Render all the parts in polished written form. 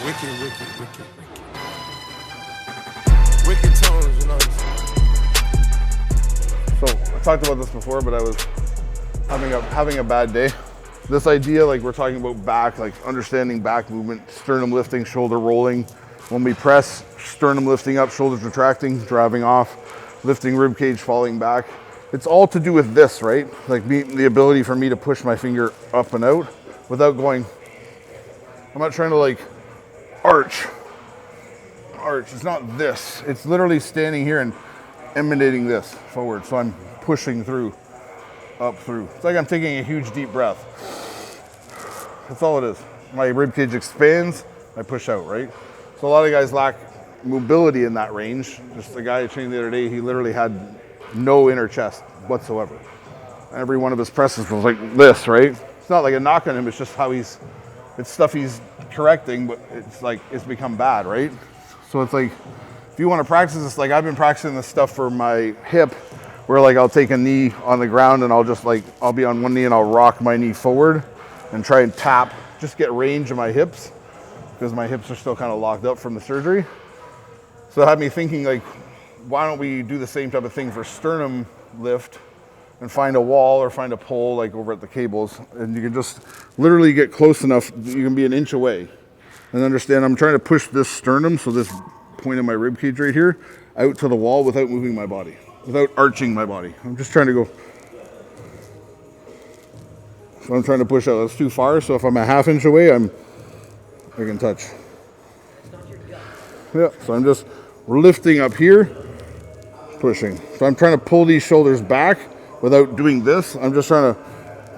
Wicked. Wicked tones, you know. So I talked about this before, but I was having a bad day. This idea, like we're talking about back, like understanding back movement, sternum lifting, shoulder rolling. When we press, sternum lifting up, shoulders retracting, driving off, lifting rib cage, falling back. It's all to do with this, right? Like the ability for me to push my finger up and out without going. I'm not trying to like arch. It's not this. It's literally standing here and emanating this forward. So I'm pushing through, up through. It's like I'm taking a huge deep breath. That's all it is. My rib cage expands, I push out, right? So a lot of guys lack mobility in that range. Just the guy I trained the other day, he literally had no inner chest whatsoever. Every one of his presses was like this, right? It's not like a knock on him, it's just how it's stuff he's correcting, but it's like, it's become bad, right? So it's like, if you want to practice this, like I've been practicing this stuff for my hip, where like I'll take a knee on the ground and I'll be on one knee and I'll rock my knee forward and try and tap, just get range of my hips, because my hips are still kind of locked up from the surgery. So it had me thinking like, why don't we do the same type of thing for sternum lift and find a wall or find a pole like over at the cables, and you can just literally get close enough, you can be an inch away. And understand I'm trying to push this sternum, so this point of my rib cage right here, out to the wall without moving my body, without arching my body. I'm just trying to go. So I'm trying to push out. That's too far, so if I'm a half inch away, I can touch. Yeah, so I'm just lifting up here, pushing. So I'm trying to pull these shoulders back without doing this. I'm just trying to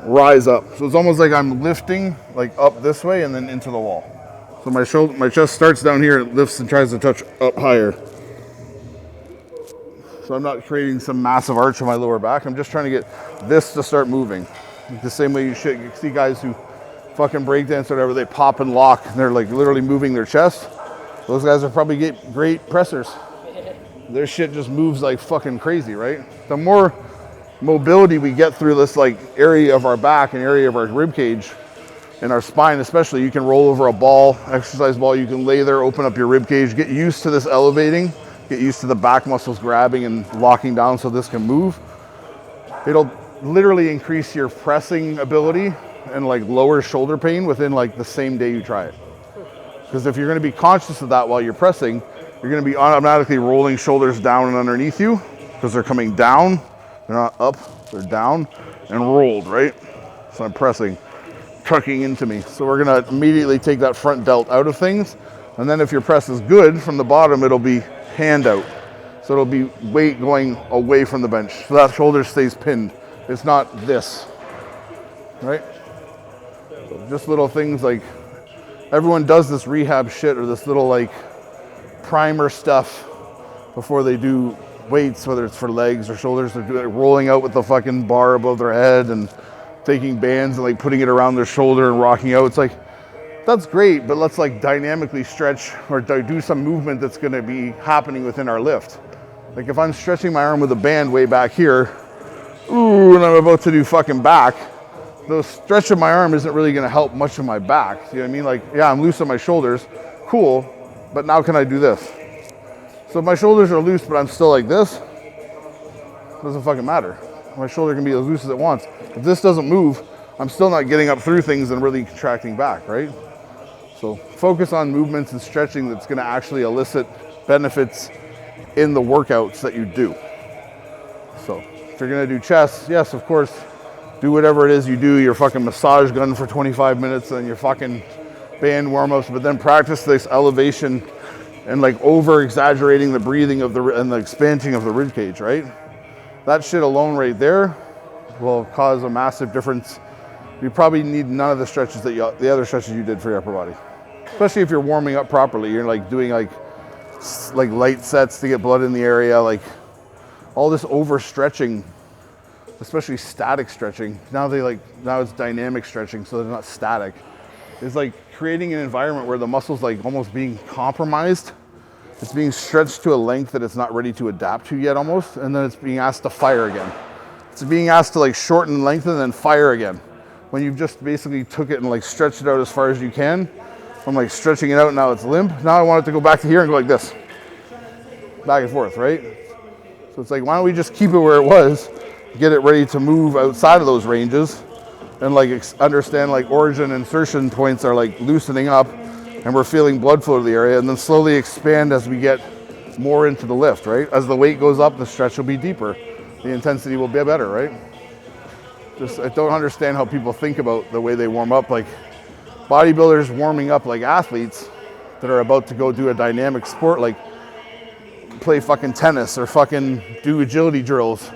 rise up. So it's almost like I'm lifting like up this way and then into the wall. So my chest starts down here, it lifts and tries to touch up higher. So I'm not creating some massive arch of my lower back. I'm just trying to get this to start moving. Like the same way you see guys who fucking breakdance or whatever, they pop and lock and they're like literally moving their chest. Those guys are probably great pressers. Their shit just moves like fucking crazy, right? The more mobility we get through this like area of our back and area of our rib cage and our spine especially, you can roll over a ball, exercise ball, you can lay there, open up your rib cage, get used to this elevating, get used to the back muscles grabbing and locking down so this can move. It'll literally increase your pressing ability and like lower shoulder pain within like the same day you try it. Because if you're going to be conscious of that while you're pressing, you're going to be automatically rolling shoulders down and underneath you because they're coming down, they're not up, they're down and rolled, right? So I'm pressing, tucking into me. So we're going to immediately take that front delt out of things. And then if your press is good from the bottom, it'll be hand out. So it'll be weight going away from the bench. So that shoulder stays pinned. It's not this, right? So just little things like, everyone does this rehab shit or this little like primer stuff before they do weights, whether it's for legs or shoulders. They're rolling out with the fucking bar above their head and taking bands and like putting it around their shoulder and rocking out. It's like, that's great, but let's like dynamically stretch or do some movement that's gonna be happening within our lift. Like if I'm stretching my arm with a band way back here, ooh, and I'm about to do fucking back, the stretch of my arm isn't really gonna help much of my back. You know what I mean? Like, yeah, I'm loose on my shoulders, cool, but now can I do this? So if my shoulders are loose, but I'm still like this, it doesn't fucking matter. My shoulder can be as loose as it wants. If this doesn't move, I'm still not getting up through things and really contracting back, right? So focus on movements and stretching that's gonna actually elicit benefits in the workouts that you do. So if you're gonna do chest, yes, of course, do whatever it is you do, your fucking massage gun for 25 minutes and your fucking band warm-ups, but then practice this elevation and like over exaggerating the breathing of and the expansion of the rib cage, right? That shit alone right there will cause a massive difference. You probably need none of the stretches the other stretches you did for your upper body. Especially if you're warming up properly. You're like doing like light sets to get blood in the area, like all this overstretching, especially static stretching. Now it's dynamic stretching, so they're not static. It's like creating an environment where the muscle's like almost being compromised. It's being stretched to a length that it's not ready to adapt to yet almost, and then it's being asked to fire again. It's being asked to like shorten and lengthen and then fire again. When you've just basically took it and like stretched it out as far as you can, I'm like stretching it out, now it's limp. Now I want it to go back to here and go like this. Back and forth, right? So it's like, why don't we just keep it where it was, get it ready to move outside of those ranges, and like understand like origin and insertion points are like loosening up, and we're feeling blood flow to the area, and then slowly expand as we get more into the lift, right? As the weight goes up, the stretch will be deeper. The intensity will be better, right? I don't understand how people think about the way they warm up. Like bodybuilders warming up like athletes that are about to go do a dynamic sport, like play fucking tennis or fucking do agility drills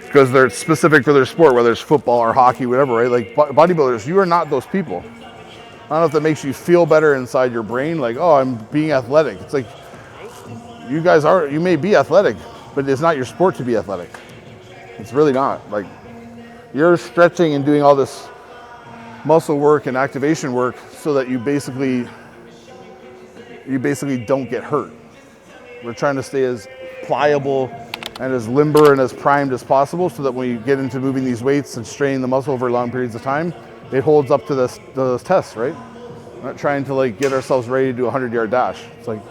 because they're specific for their sport, whether it's football or hockey, whatever, right? Like bodybuilders, you are not those people. I don't know if that makes you feel better inside your brain, like, oh, I'm being athletic. It's like, you may be athletic, but it's not your sport to be athletic. It's really not. Like, you're stretching and doing all this muscle work and activation work so that you basically don't get hurt. We're trying to stay as pliable and as limber and as primed as possible so that when you get into moving these weights and straining the muscle over long periods of time, it holds up to those tests, right? We're not trying to like get ourselves ready to do a 100-yard dash. It's like,